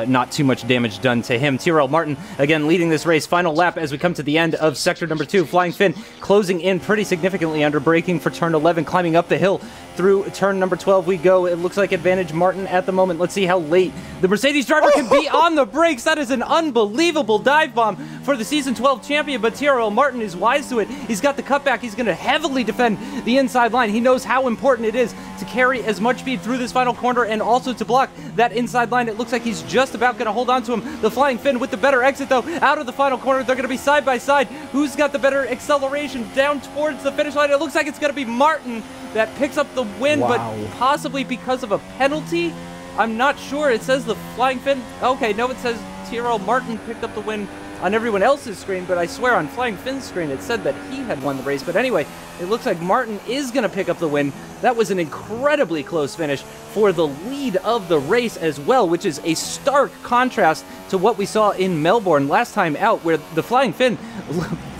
not too much damage done to him. Tyrrell Martin again leading this race. Final lap as we come to the end of sector number 2. Flying Finn closing in pretty significantly under braking for turn 11, climbing up the hill through turn number 12 we go. It looks like advantage Martin at the moment. Let's see how late the Mercedes driver can be on the brakes. That is an unbelievable dive bomb for the Season 12 champion, but Tyrrell Martin is wise to it. He's got the cutback. He's going to heavily defend the inside line. He knows how important it is to carry as much speed through this final corner and also to block that inside line. It looks like he's just about going to hold on to him. The Flying Finn with the better exit, though, out of the final corner. They're going to be side by side. Who's got the better acceleration down towards the finish line? It looks like it's going to be Martin that picks up the win, but possibly because of a penalty. I'm not sure. It says the Flying Finn. Okay, no, it says Tyrrell Martin picked up the win on everyone else's screen, but I swear on Flying Finn's screen it said that he had won the race. But anyway, it looks like Martin is going to pick up the win. That was an incredibly close finish for the lead of the race as well, which is a stark contrast to what we saw in Melbourne last time out, where the Flying Finn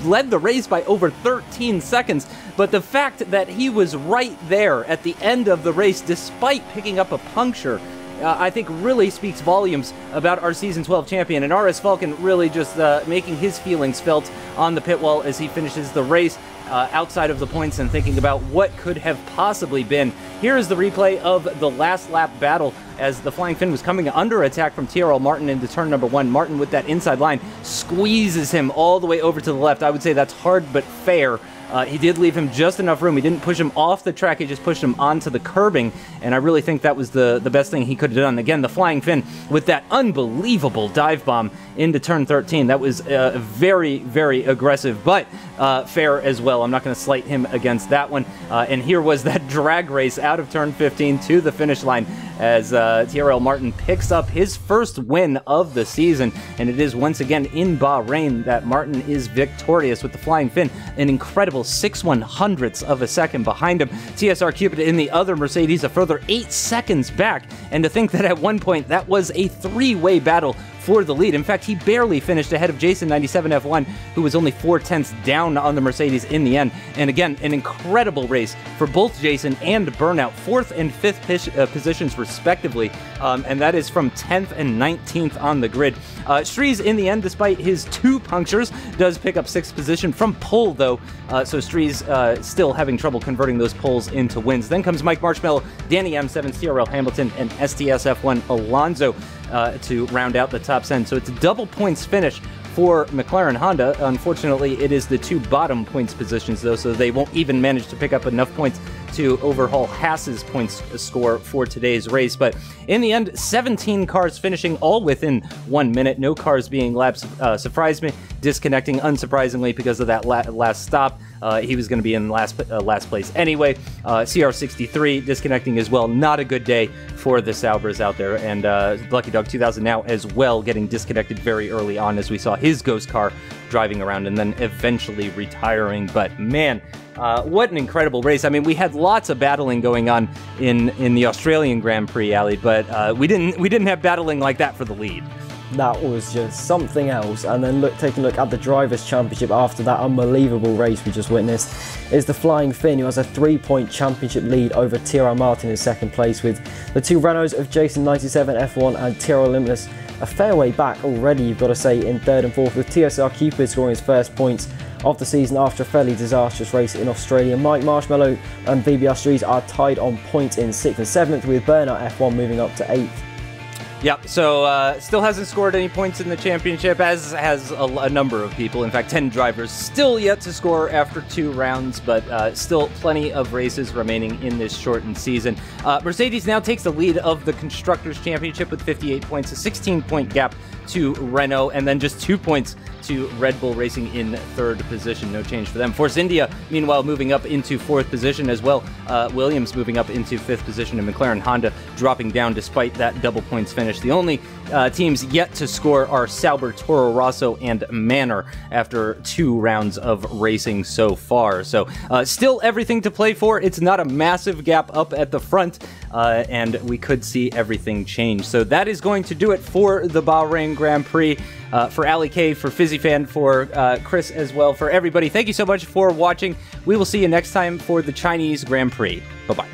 led the race by over 13 seconds. But the fact that he was right there at the end of the race, despite picking up a puncture, I think really speaks volumes about our Season 12 champion. And RS Falcon really just making his feelings felt on the pit wall as he finishes the race. Outside of the points and thinking about what could have possibly been. Here is the replay of the last lap battle as the Flying Finn was coming under attack from TRL Martin into turn number 1. Martin with that inside line squeezes him all the way over to the left. I would say that's hard but fair. He did leave him just enough room. He didn't push him off the track. He just pushed him onto the curbing, and I really think that was the best thing he could have done. Again, the Flying Finn with that unbelievable dive bomb into turn 13. That was very, very aggressive, but fair as well. I'm not going to slight him against that one. And here was that drag race out of turn 15 to the finish line as TRL Martin picks up his first win of the season. And it is once again in Bahrain that Martin is victorious with the Flying Finn, an incredible 6/100ths of a second behind him. TSR Kubica in the other Mercedes a further 8 seconds back. And to think that at one point that was a three-way battle for the lead. In fact, he barely finished ahead of Jason 97 F1, who was only 4/10ths down on the Mercedes in the end. And again, an incredible race for both Jason and Burnout, 4th and 5th positions respectively, and that is from 10th and 19th on the grid. StreeZ, in the end, despite his 2 punctures, does pick up 6th position from pole, though, so StreeZ still having trouble converting those poles into wins. Then comes Mike Marshmallow, Danny M7, CRL Hamilton, and STS F1 Alonso to round out the top 10. So it's a double points finish for McLaren Honda. Unfortunately, it is the 2 bottom points positions, though, so they won't even manage to pick up enough points to overhaul Haas's points score for today's race. But in the end, 17 cars finishing all within 1 minute. No cars being lapped. Suphrize Meh disconnecting, unsurprisingly, because of that last stop. He was going to be in last place anyway. CR63 disconnecting as well. Not a good day for the Saubers out there. And Lucky Dog 2000 now as well getting disconnected very early on as we saw his ghost car driving around and then eventually retiring. But man, what an incredible race. I mean, we had lots of battling going on in the Australian Grand Prix, Ali, but we didn't have battling like that for the lead. That was just something else. And then taking a look at the Drivers' Championship after that unbelievable race we just witnessed is the Flying Finn, who has a 3-point championship lead over TRL Martin in second place, with the 2 Renaults of Jason 97 F1 and TRL Limitless a fair way back already, you've got to say, in 3rd and 4th, with TSR Kubica scoring his first points of the season after a fairly disastrous race in Australia. Mike Marshmallow and VBR StreeZ are tied on points in 6th and 7th, with Burnout F1 moving up to 8th. Yep, so still hasn't scored any points in the championship, as has a number of people. In fact, 10 drivers still yet to score after 2 rounds, but still plenty of races remaining in this shortened season. Mercedes now takes the lead of the Constructors' Championship with 58 points, a 16-point gap to Renault, and then just 2 points to Red Bull Racing in 3rd position. No change for them. Force India, meanwhile, moving up into 4th position as well. Williams moving up into 5th position, and McLaren Honda dropping down despite that double points finish. The only teams yet to score are Sauber, Toro Rosso, and Manor after 2 rounds of racing so far. So still everything to play for. It's not a massive gap up at the front, and we could see everything change. So that is going to do it for the Bahrain Grand Prix. For AliK, for FizzyFan, for Chris as well, for everybody. Thank you so much for watching. We will see you next time for the Chinese Grand Prix. Bye-bye.